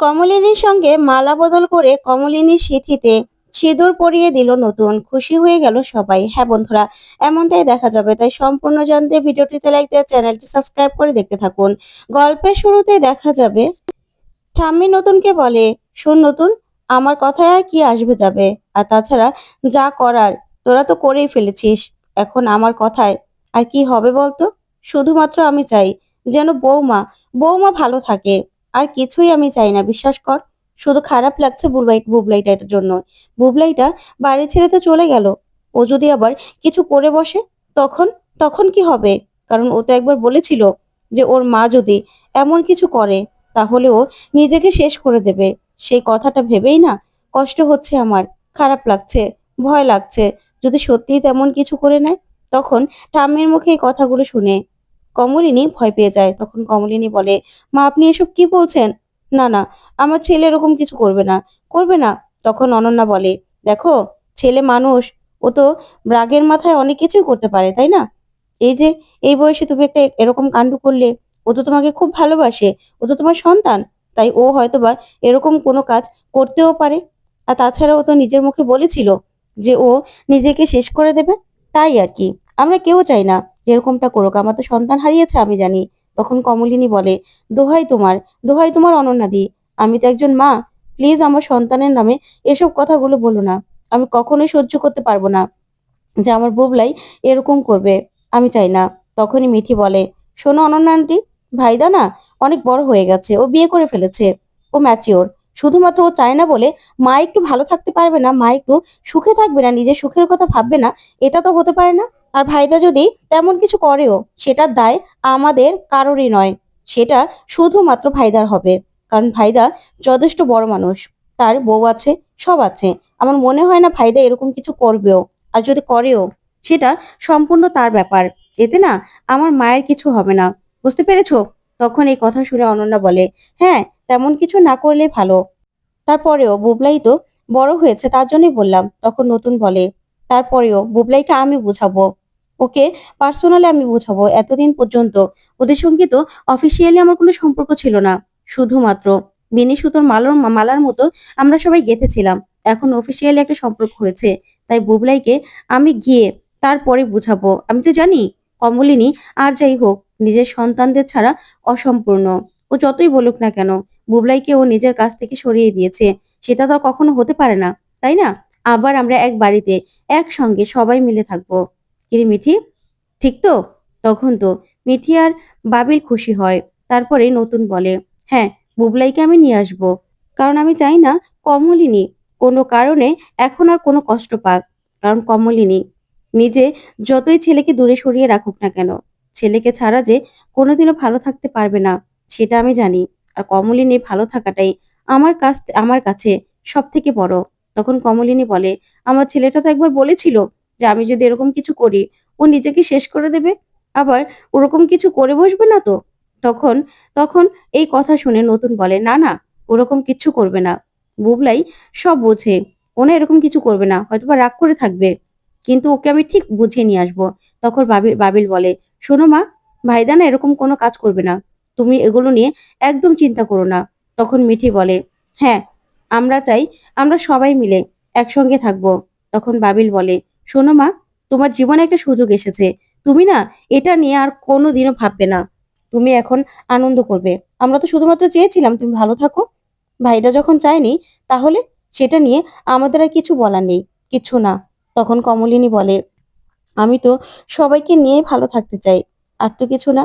কমলিনীর সঙ্গে মালা বদল করে কমলিনীর সিঁথিতে সিঁদুর পরিয়ে দিল নতুন। খুশি হয়ে গেল সবাই। হ্যাঁ বন্ধুরা, এমনটাই দেখা যাবে। তাই সম্পূর্ণ জানতে ভিডিওটিতে লাইক দিয়ে চ্যানেলটি সাবস্ক্রাইব করে দেখতে থাকুন। গল্পের শুরুতে দেখা যাবে ঠাম্মি নতুনকে বলে, শোন নতুন, আমার কথায় আর কি আসবে যাবে? আর তাছাড়া যা করার তোরা তো করেই ফেলেছিস। এখন আমার কথায় আর কি হবে বলতো? শুধুমাত্র আমি চাই যেন বৌমা বৌমা ভালো থাকে। আর কিছুই আমি চাই না, বিশ্বাস কর। শুধু খারাপ লাগছে বুবলাইটার জন্য। বুবলাইটা বাড়ি ছেড়ে তো চলে গেল। ও যদি আবার কিছু করে বসে, তখন তখন কি হবে? কারণ ও তো একবার বলেছিল যে ওর মা যদি এমন কিছু করে তাহলে ও নিজেকে শেষ করে দেবে। সেই কথাটা ভেবেই না কষ্ট হচ্ছে আমার, খারাপ লাগছে, ভয় লাগছে। যদি সত্যিই তেমন কিছু করে নেয়, তখন ঠাম্মির মুখে এই কথাগুলো শুনে কমলিনী ভয় পেয়ে যায়। তখন কমলিনী বলে, মা আপনি এসব কি বলছেন? না না, আমার ছেলে এরকম কিছু করবে না, করবে না। তখন অনন্যা বলে, দেখো, ছেলে মানুষ, ও তো রাগের মাথায় অনেক কিছুই করতে পারে, তাই না? এই যে এই বয়সে তুমি একটা এরকম কাণ্ড করলে, ও তো তোমাকে খুব ভালোবাসে, ও তো তোমার সন্তান। তাই ও হয়তোবা এরকম কোনো কাজ করতেও পারে। আর তাছাড়া ও তো নিজের মুখে বলেছিল যে ও নিজেকে শেষ করে দেবে। তাই আর কি, আমরা কেউ চাই না যে এরকমটা করুক। আমার তো সন্তান হারিয়েছে, আমি জানি। তখন কমলিনী বলে, দোহাই তোমার, দোহাই তোমার অনন্যাদি, আমি তো একজন মা। প্লিজ আমার সন্তানের নামে এসব কথাগুলো বলো না। আমি কখনোই সহ্য করতে পারবো না যে আমার বুবলাই এরকম করবে। আমি চাই না। তখনই মিঠি বলে, শোনো অনন্যা আন্টি, ভাইদা না অনেক বড় হয়ে গেছে, ও বিয়ে করে ফেলেছে, ও ম্যাচিওর। শুধুমাত্র ও চায় না বলে মা একটু ভালো থাকতে পারবে না, মা একটু সুখে থাকবে না, নিজের সুখের কথা ভাববে না, এটা তো হতে পারে না। আর ভাইদা যদি তেমন কিছু করেও, সেটার দায় আমাদের কারোরই নয়। সেটা শুধুমাত্র ভাইদার হবে। কারণ ভাইদা যথেষ্ট বড় মানুষ, তার বউ আছে, সব আছে। আমার মনে হয় না ভাইদা এরকম কিছু করবেও। আর যদি করেও, সেটা সম্পূর্ণ তার ব্যাপার। এতে না আমার মায়ের কিছু হবে না। বুঝতে পেরেছো? তখন এই কথা শুনে অনন্যা বলে, হ্যাঁ, তেমন কিছু না করলে ভালো। তারপরেও বুবলাই তো বড় হয়েছে, তার জন্যই বললাম। তখন নতুন বলে, তারপরেও বুবলাইকে আমি বুঝাবো, ওকে পার্সোনালি আমি বুঝাবো। এতদিন পর্যন্ত ওদের সঙ্গে তো অফিসিয়ালি আমার কোনো সম্পর্ক ছিল না। শুধুমাত্র বিনি সুতোর মালার মতো আমরা সবাই গেঁথেছিলাম। এখন অফিসিয়ালি একটা সম্পর্ক হয়েছে। তাই বুবলাইকে আমি গিয়ে তারপরে বুঝাবো। আমি তো জানি কমলিনী আর যাই হোক নিজের সন্তানদের ছাড়া অসম্পূর্ণ। ও যতই বলুক না কেন, বুবলাইকে ও নিজের কাছ থেকে সরিয়ে দিয়েছে। সেটা তো আর কখনো হতে পারে না, তাই না? আবার আমরা এক বাড়িতে একসঙ্গে সবাই মিলে থাকবো। কিরে মিঠি, ঠিক তো? তখন তো মিঠি আর বাবিল খুশি হয়। তারপরে নতুন বলে, হ্যাঁ, বুবলাইকে আমি নিয়ে আসবো। কারণ আমি চাই না কমলিনী কোনো কারণে এখন আর কোনো কষ্ট পাক। কারণ কমলিনী নিজে যতই ছেলেকে দূরে সরিয়ে রাখুক না কেন, ছেলেকে ছাড়া যে কোনোদিনও ভালো থাকতে পারবে না, সেটা আমি জানি। আর কমলিনীর ভালো থাকাটাই আমার কাছে সব থেকে বড়। তখন কমলিনী বলে, আমার ছেলেটা তো একবার বলেছিল যে আমি যদি এরকম কিছু করি, ও নিজেকে শেষ করে দেবে। আবার ওরকম কিছু করে বসবে না তো? তখন তখন এই কথা শুনে নতুন বলে, না না, ওরকম কিচ্ছু করবে না। বুবলাই সব বোঝে, ও না এরকম কিছু করবে না, হয়তোবা রাগ করে থাকবে, কিন্তু ওকে আমি ঠিক বুঝিয়ে নিয়ে আসবো। তখন বাবিল বলে, শোনো মা, ভাইদা না এরকম কোনো কাজ করবে না, তুমি এগুলো নিয়ে একদম চিন্তা করো না। তখন মিঠি বলে, হ্যাঁ, আমরা চাই আমরা সবাই মিলে একসঙ্গে থাকবো। তখন বাবিল বলে, শোনো মা, তোমার জীবনে একটা সুযোগ এসেছে, তুমি না এটা নিয়ে আর কোনোদিনও ভাববে না। তুমি এখন আনন্দ করবে। আমরা তো শুধুমাত্র চেয়েছিলাম তুমি ভালো থাকো। ভাইদা যখন চায়নি, তাহলে সেটা নিয়ে আমাদের আর কিছু বলার নেই, কিছু না। তখন কমলিনী বলে, আমি তো সবাইকে নিয়ে ভালো থাকতে চাই, আর তো কিছু না।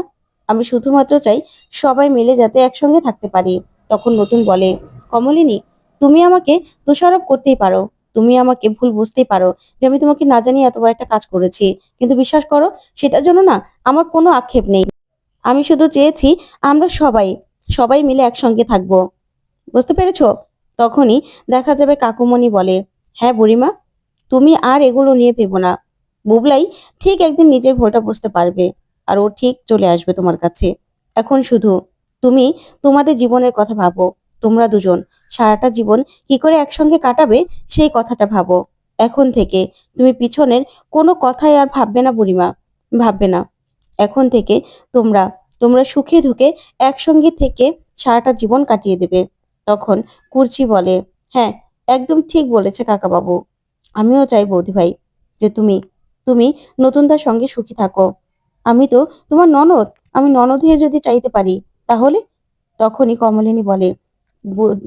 আমি শুধুমাত্র চাই সবাই মিলে যাতে একসঙ্গে থাকতে পারি। তখন নতুন বলে, কমলিনী, তুমি আমাকে দোষারোপ করতেই পারো, তুমি আমাকে ভুল বুঝতেই পারো যে আমি তোমাকে না জানিয়ে এত বড় একটা কাজ করেছি। কিন্তু বিশ্বাস করো, সেটার জন্য না আমার কোনো আক্ষেপ নেই। আমি শুধু চেয়েছি আমরা সবাই সবাই মিলে একসঙ্গে থাকবো। বুঝতে পেরেছো? তখনই দেখা যাবে কাকুমণি বলে, হ্যাঁ বুড়িমা, তুমি আর এগুলো নিয়ে ভেবো না। বুবলাই ঠিক একদিন নিজের ভুলটা বুঝতে পারবে, আর ও ঠিক চলে আসবে তোমার কাছে। এখন শুধু তুমি তোমাদের জীবনের কথা ভাবো। তোমরা দুজন সারাটা জীবন কি করে একসঙ্গে কাটাবে, সেই কথাটা ভাবো। এখন থেকে তুমি পিছনের কোনো কথাই আর ভাববে না বুড়িমা, ভাববে না। এখন থেকে তোমরা তোমরা সুখে ঢুকে একসঙ্গে থেকে সারাটা জীবন কাটিয়ে দেবে। তখন কুর্চি বলে, হ্যাঁ, একদম ঠিক বলেছে কাকাবাবু। আমিও চাই বৌদি ভাই যে তুমি তুমি নতুনদার সঙ্গে সুখী থাকো। আমি তো তোমার ননদ, আমি ননদ হয়ে যদি চাইতে পারি তাহলে? তখনই কমলিনী বলে,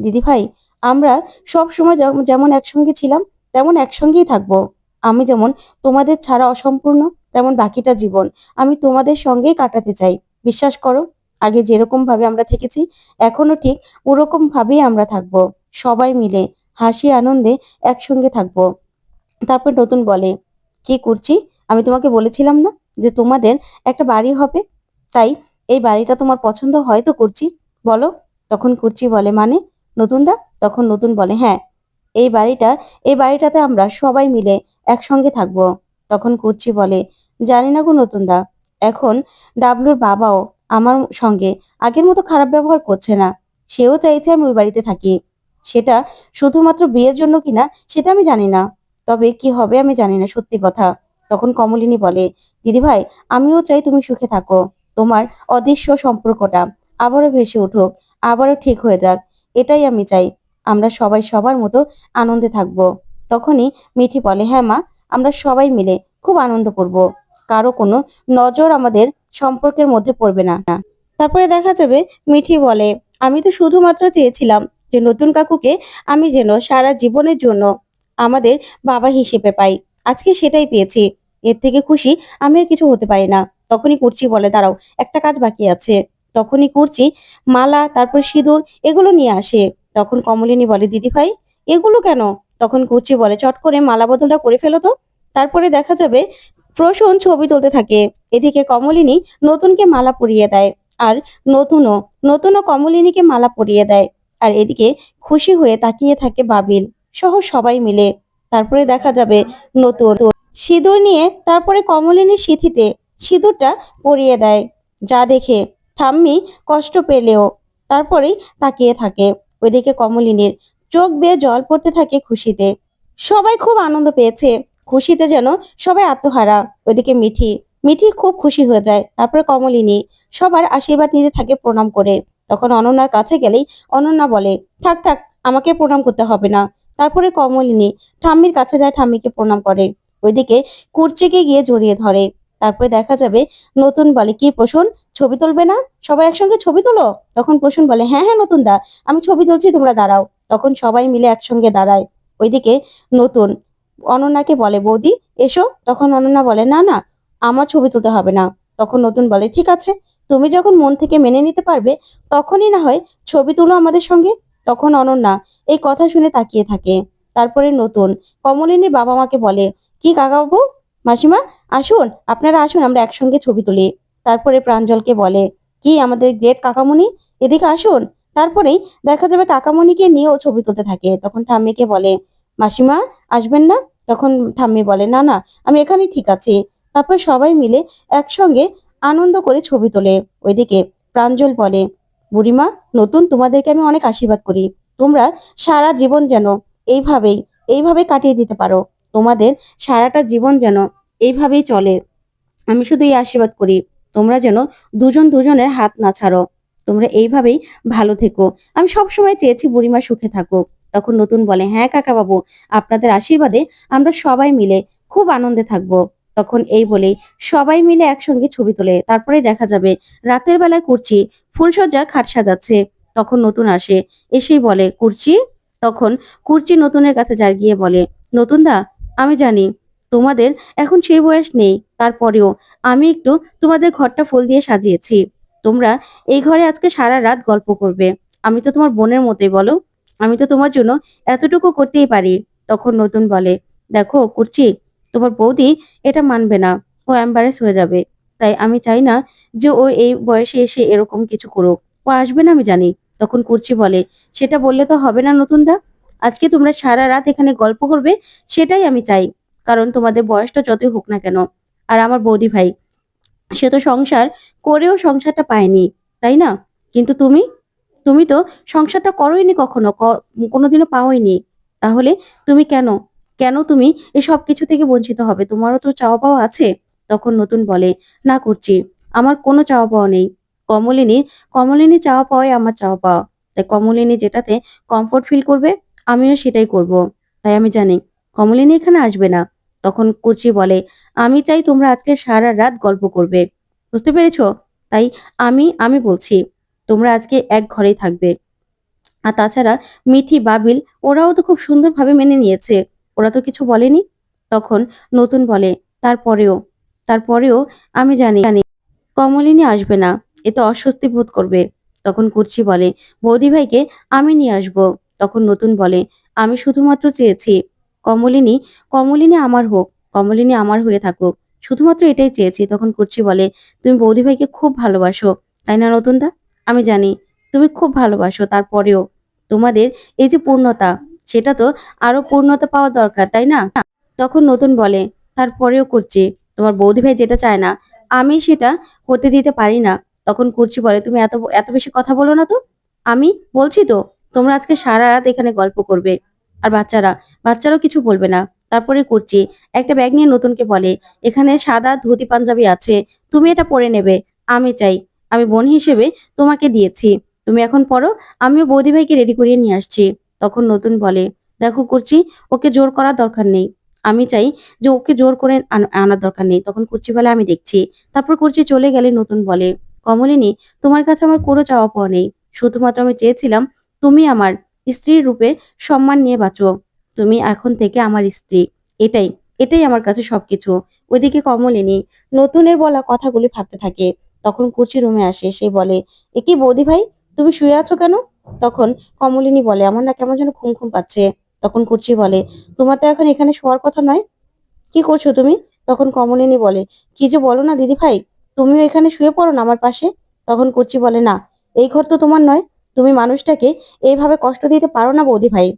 দিদি ভাই, আমরা সব সময় যেমন একসঙ্গে ছিলাম তেমন একসঙ্গেই থাকবো। আমি যেমন তোমাদের ছাড়া অসম্পূর্ণ, তেমন বাকিটা জীবন আমি তোমাদের সঙ্গেই কাটাতে চাই। বিশ্বাস করো, আগে যেরকম ভাবে আমরা থেকেছি এখনো ঠিক ওরকম ভাবেই আমরা থাকবো। সবাই মিলে হাসি আনন্দে একসঙ্গে থাকবো। তারপর নতুন বলে, কি করছি, আমি তোমাকে বলেছিলাম না যে তোমাদের একটা বাড়ি হবে? তাই এই বাড়িটা তোমার পছন্দ হয় তো করছি, বলো? তখন কুর্চি বলে, মানে নতুন দা? তখন নতুন বলে, হ্যাঁ, এই বাড়িটা এই বাড়িটাতে আমরা সবাই মিলে একসঙ্গে থাকবো। তখন কুর্চি বলে, জানি না গো নতুন দা, এখন ডাবলুর বাবাও আমার সঙ্গে আগের মতো খারাপ ব্যবহার করছে না। সেও চাইছে আমি ওই বাড়িতে থাকি। সেটা শুধুমাত্র বিয়ের জন্য কিনা সেটা আমি জানি না, তবে কি হবে আমি জানি না, সত্যি কথা। তখন কমলিনী বলে, দিদি ভাই, আমিও চাই তুমি সুখে থাকো। তোমার অদৃশ্য সম্পর্কটা আবারও ভেসে উঠুক, আবারও ঠিক হয়ে যাক, এটাই আমি চাই। আমরা সবাই সবার মতো আনন্দে থাকবো। তখনই মিঠি বলে, হ্যাঁ মা, আমরা সবাই মিলে খুব আনন্দ করব। কারো কোনো নজর আমাদের সম্পর্কের মধ্যে পড়বে না। তারপরে দেখা যাবে মিঠি বলে, আমি তো শুধুমাত্র চেয়েছিলাম যে নতুন কাকুকে আমি যেন সারা জীবনের জন্য আমাদের বাবা হিসেবে পাই। আজকে সেটাই পেয়েছি। এর থেকে খুশি আমি আর কিছু হতে পারি না। তখনই কুর্চি বলে, দাঁড়াও, একটা কাজ বাকি আছে। তখনই কুর্চি মালা, তারপর সিঁদুর এগুলো নিয়ে আসে। তখন কমলিনী বলে, দিদি ভাই, এগুলো কেন? তখন কুর্চি বলে, চট করে মালা বদলটা করে ফেলো তো। তারপরে দেখা যাবে প্রসূন ছবি তুলতে থাকে। এদিকে কমলিনী নতুনকে মালা পরিয়ে দেয়, আর নতুনও নতুনও কমলিনীকে মালা পরিয়ে দেয়। আর এদিকে খুশি হয়ে তাকিয়ে থাকে বাবিল সহ সবাই মিলে। তারপরে দেখা যাবে নতুন সিঁদুর নিয়ে তারপরে কমলিনীর সিঁথিতে সিঁদুরটা পরিয়ে দেয়, যা দেখে ঠাম্মি কষ্ট পেলেও তারপরেই তাকিয়ে থাকে। ওইদিকে কমলিনীর চোখ বেয়ে জল পড়তে থাকে খুশিতে। সবাই খুব আনন্দ পেয়েছে, খুশিতে যেন সবাই আত্মহারা। ওইদিকে মিঠি মিঠি খুব খুশি হয়ে যায়। তারপরে কমলিনী সবার আশীর্বাদ নিতে থাকে প্রণাম করে। তখন অনন্যার কাছে গেলেই অনন্যা বলে, থাক থাক, আমাকে প্রণাম করতে হবে না। তারপরে কমলিনী ঠাম্মির কাছে যায়, ঠাম্মিকে প্রণাম করে। ওইদিকে কুর্চিকে গিয়ে জড়িয়ে ধরে। তারপরে দেখা যাবে নতুন বলে, কি প্রসূন, ছবি তুলবে না? সবাই একসঙ্গে ছবি তোলো। তখন প্রসূন বলে, হ্যাঁ হ্যাঁ নতুন দা, আমি ছবি তুলছি, তোমরা দাঁড়াও। তখন সবাই মিলে একসঙ্গে দাঁড়ায়। ওইদিকে নতুন অনন্যাকে বলে, বৌদি এসো। তখন অনন্যা বলে, না না, আমার ছবি তুলতে হবে না। তখন নতুন বলে, ঠিক আছে, তুমি যখন মন থেকে মেনে নিতে পারবে তখনই না হয় ছবি তুলো আমাদের সঙ্গে। তখন অনন্যা এই কথা শুনে তাকিয়ে থাকে। তারপরে নতুন কমলিনীর বাবা মাকে বলে, কি কাকাবাবু, মাসিমা, আসুন, আপনারা আসুন, আমরা একসঙ্গে ছবি তুলি। তারপরে প্রাঞ্জলকে বলে, কি আমাদের গ্রেট কাকামণি, এদিকে আসুন। তারপরেই দেখা যাবে কাকামণিকে নিয়েও ছবি তুলতে থাকে। তখন ঠাম্মিকে বলে, মাসিমা, আসবেন না? তখন ঠাম্মি বলে, না না, আমি এখানেই ঠিক আছি। তারপর সবাই মিলে একসঙ্গে আনন্দ করে ছবি তোলে। ওইদিকে প্রাঞ্জল বলে, বুড়িমা, নতুন, তোমাদেরকে আমি অনেক আশীর্বাদ করি। তোমরা সারা জীবন যেন এইভাবেই এইভাবে কাটিয়ে দিতে পারো। তোমাদের সারাটা জীবন যেন এইভাবেই চলে। আমি শুধু এই আশীর্বাদ করি, তোমরা যেন দুজন দুজনের হাত না ছাড়ো। তোমরা এইভাবেই ভালো থেকো। আমি সবসময় চেয়েছি বুড়িমা সুখে থাকুক। তখন নতুন বলে, হ্যাঁ কাকা বাবু, আপনাদের আশীর্বাদে আমরা সবাই মিলে খুব আনন্দে থাকবো। তখন এই বলেই সবাই মিলে একসঙ্গে ছবি তোলে। তারপরে দেখা যাবে রাতের বেলায় কুর্চি ফুলসজ্জার খাট সাজাচ্ছে। তখন নতুন আসে, এসেই বলে, কুর্চি। তখন কুর্চি নতুনের কাছে যায়, গিয়ে বলে, নতুন দা, আমি জানি তোমাদের এখন সেই বয়স নেই, তারপরেও আমি একটু তোমাদের ঘরটা ফুল দিয়ে সাজিয়েছি। তোমরা এই ঘরে আজকে সারা রাত গল্প করবে। আমি তো তোমার বোনের মতোই, বলো, আমি তো তোমার জন্য এতটুকু করতেই পারি। তখন নতুন বলে, দেখো কুর্চি, তোমার বৌদি এটা মানবে না, ও এম্বারেস হয়ে যাবে। তাই আমি চাই না যে ও এই বয়সে এসে এরকম কিছু করুক। ও আসবে না আমি জানি। তখন কুর্চি বলে, সেটা বললে তো হবে না নতুন দা, আজকে তোমরা সারা রাত এখানে গল্প করবে, সেটাই আমি চাই। কারণ তোমাদের বয়সটা যতই হোক না কেন, আর আমার বৌদি ভাই, সে তো সংসার করেও সংসারটা পায়নি, তাই না? কিন্তু তুমি তুমি তো সংসারটা করোইনি কখনো, কোনোদিনও পাওইনি। তাহলে তুমি কেন কেন তুমি এই সব কিছু থেকে বঞ্চিত হবে? তোমারও তো চাওয়া পাওয়া আছে। তখন নতুন বলে, না করছি, আমার কোনো চাওয়া পাওয়া নেই। কমলিনী কমলিনী চাওয়া পাওয়াই আমার চাওয়া পাওয়া। তাই কমলিনী যেটাতে কমফোর্ট ফিল করবে আমিও সেটাই করব। তাই আমি জানি কমলিনী এখানে আসবে না। তখন কুচি বলে, আমি চাই তোমরা আজকে সারা রাত গল্প করবে। বুঝতে পেরেছো? তাই আমি বলছি তোমরা আজকে এক ঘরেই থাকবে। আর তাছাড়া মিঠি, বাবিল ওরাও তো খুব সুন্দরভাবে মেনে নিয়েছে। ওরা তো কিছু বলেনি। তখন নতুন বলে, তারপরেও তারপরেও আমি জানি কমলিনী আসবে না। এতে অস্বস্তি বোধ করবে। তখন কুর্চি বলে, বৌদি ভাইকে আমি নিয়ে আসবো। তখন নতুন বলে, আমি শুধুমাত্র চেয়েছি কমলিনী কমলিনী আমার হোক, কমলিনী আমার হয়ে থাকুক। শুধুমাত্র এটাই চেয়েছি। তখন কুর্চি বলে, তুমি বৌদি ভাইকে খুব ভালোবাসো, তাই না নতুন দা? আমি জানি তুমি খুব ভালোবাসো। তারপরেও তোমাদের এই যে পূর্ণতা, সেটা তো আরো পূর্ণতা পাওয়া দরকার, তাই না? তখন নতুন বলে, তারপরেও কুর্চি তোমার বৌদি ভাই যেটা চায় না আমি সেটা হতে দিতে পারি না। তখন কুর্চি বলে, তুমি এত এত বেশি কথা বলো না তো। আমি বলছি তো তোমরা আজকে সারা রাত এখানে গল্প করবে। আর বাচ্চারাও কিছু বলবে না। তারপরে কুর্চি একটা ব্যাগ নিয়ে নতুনকে বলে, এখানে সাদা ধুতি পাঞ্জাবি আছে, তুমি এটা পরে নেবে। আমি চাই, আমি বোন হিসেবে তোমাকে দিয়েছি, তুমি এখন পরো। আমিও বৌদি ভাইকে রেডি করিয়ে নিয়ে আসছি। তখন নতুন বলে, দেখো কুর্চি, ওকে জোর করার দরকার নেই। আমি চাই যে ওকে জোর করে আনার দরকার নেই। তখন কুর্চি বলে, আমি দেখছি। তারপর কুর্চি চলে গেলে নতুন বলে, কমলিনী, তোমার কাছে আমার কোনো চাওয়া পাওয়া নেই। শুধুমাত্র আমি চেয়েছিলাম তুমি আমার স্ত্রীর রূপে সম্মান নিয়ে বাঁচো। তুমি এখন থেকে আমার স্ত্রী। এটাই এটাই আমার কাছে সবকিছু। ওইদিকে কমলিনী নতুনের বলা কথাগুলি ভাবতে থাকে। তখন কুর্চি রুমে আসে। সে বলে, এ কি বৌদি ভাই, তুমি শুয়ে আছো কেন? তখন কমলিনী বলে, আমার না কেমন যেন ঘুম ঘুম পাচ্ছে। তখন কুর্চি বলে, তোমার তো এখন এখানে শোয়ার কথা নয়, কি করছো তুমি? তখন কমলিনী বলে, কি যে বলো না দিদি ভাই, তুমিও এখানে শুয়ে পড়ো না আমার পাশে। তখন কুচি বলে, না, এই ঘর তো তোমার নয়। তুমি মানুষটাকে এইভাবে কষ্ট দিতে পারো না বৌদি ভাই।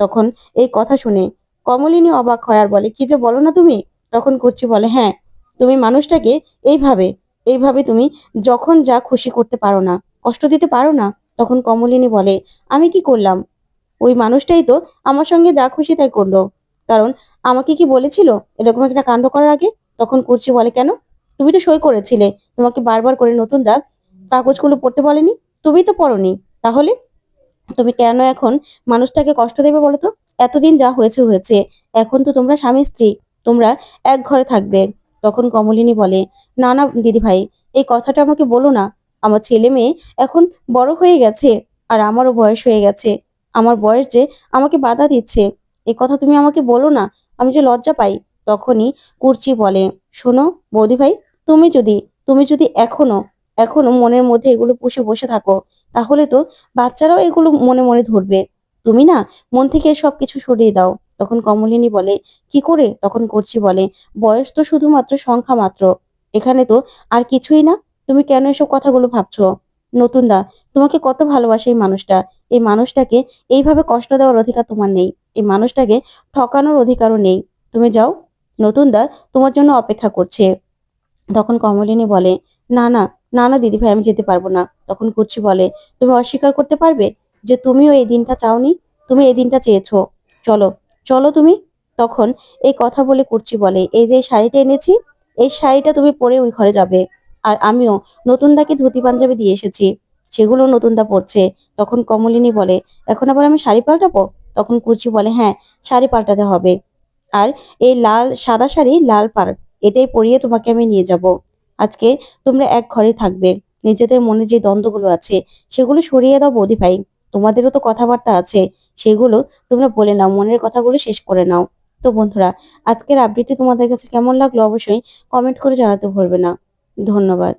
তখন এই কথা শুনে কমলিনী অবাক হয় আর বলে, কি যে বলো না তুমি? তখন কুচি বলে, হ্যাঁ, তুমি মানুষটাকে এইভাবে এইভাবে তুমি যখন যা খুশি করতে পারো না, কষ্ট দিতে পারো না। তখন কমলিনী বলে, আমি কি করলাম? ওই মানুষটাই তো আমার সঙ্গে যা খুশি তাই করলো। কারণ আমাকে কি বলেছিল এরকম একটা কাণ্ড করার আগে? তখন কুর্চি বলে, কেন? তুমি তো সই করেছিলে। তোমাকে বারবার করে নতুন দা কাগজগুলো পড়তে বলেনি? তুমি তো পড়োনি। তাহলে তুমি কেন এখন মানুষটাকে কষ্ট দেবে বলো তো? এতদিন যা হয়েছে হয়েছে। এখন তো তোমরা স্বামী স্ত্রী, তোমরা এক ঘরে থাকবে। তখন কমলিনী বলে, না না দিদি ভাই, এই কথাটা আমাকে বলো না। আমার ছেলে মেয়ে এখন বড় হয়ে গেছে, আর আমারও বয়স হয়ে গেছে। আমার বয়স যে আমাকে বাধা দিচ্ছে, এই কথা তুমি আমাকে বলো না। আমি যে লজ্জা পাই। তখনই কুর্চি বলে, শোনো বৌদি ভাই, তুমি যদি তুমি যদি এখনো এখনো মনের মধ্যে এগুলো পুষে বসে থাকো, তাহলে তো বাচ্চারাও এগুলো মনে মনে ধরবে। তুমি না মন থেকে সবকিছু সরিয়ে দাও। তখন কমলিনী বলে, কি করে? তখন কুর্চি বলে, বয়স তো শুধুমাত্র সংখ্যা মাত্র, এখানে তো আর কিছুই না। তুমি কেন এসব কথাগুলো ভাবছো? নতুন দা তোমাকে কত ভালোবাসে এই মানুষটা। এই মানুষটাকে এইভাবে কষ্ট দেওয়ার অধিকার তোমার নেই। এই মানুষটাকে ঠকানোর অধিকারও নেই। তুমি যাও, নতুন দা তোমার জন্য অপেক্ষা করছে। তখন কমলিনী বলে, না না, না না দিদি ভাই, আমি যেতে পারবো না। তখন কুচি বলে, তুমি অস্বীকার করতে পারবে যে তুমিও এই দিনটা চাওনি? তুমি এই দিনটা চেয়েছো। চলো, চলো তুমি। তখন এই কথা বলে কুচি বলে, এই যে শাড়িটা এনেছি, এই শাড়িটা তুমি পরে ওই ঘরে যাবে। আর আমিও নতুন দাকে ধুতি পাঞ্জাবি দিয়ে এসেছি, সেগুলো নতুন দা পরছে। তখন কমলিনী বলে, এখন আবার আমি শাড়ি পাল্টাবো? তখন কুচি বলে, হ্যাঁ, শাড়ি পাল্টাতে হবে। আর এই লাল সাদা শাড়ি লাল পাড় এটাই পরিয়ে তোমাকে আমি নিয়ে যাব। আজকে তোমরা এক ঘরে থাকবে। নিজেদের মনে যে দ্বন্দ্বগুলো আছে সেগুলো সরিয়ে দাও বৌদি ভাই। তোমাদেরও তো কথাবার্তা আছে, সেগুলো তোমরা বলে নাও, মনের কথাগুলো শেষ করে নাও। তো বন্ধুরা, আজকের আপডেটটি তোমাদের কাছে কেমন লাগলো অবশ্যই কমেন্ট করে জানাতে ভুলবে না। ধন্যবাদ।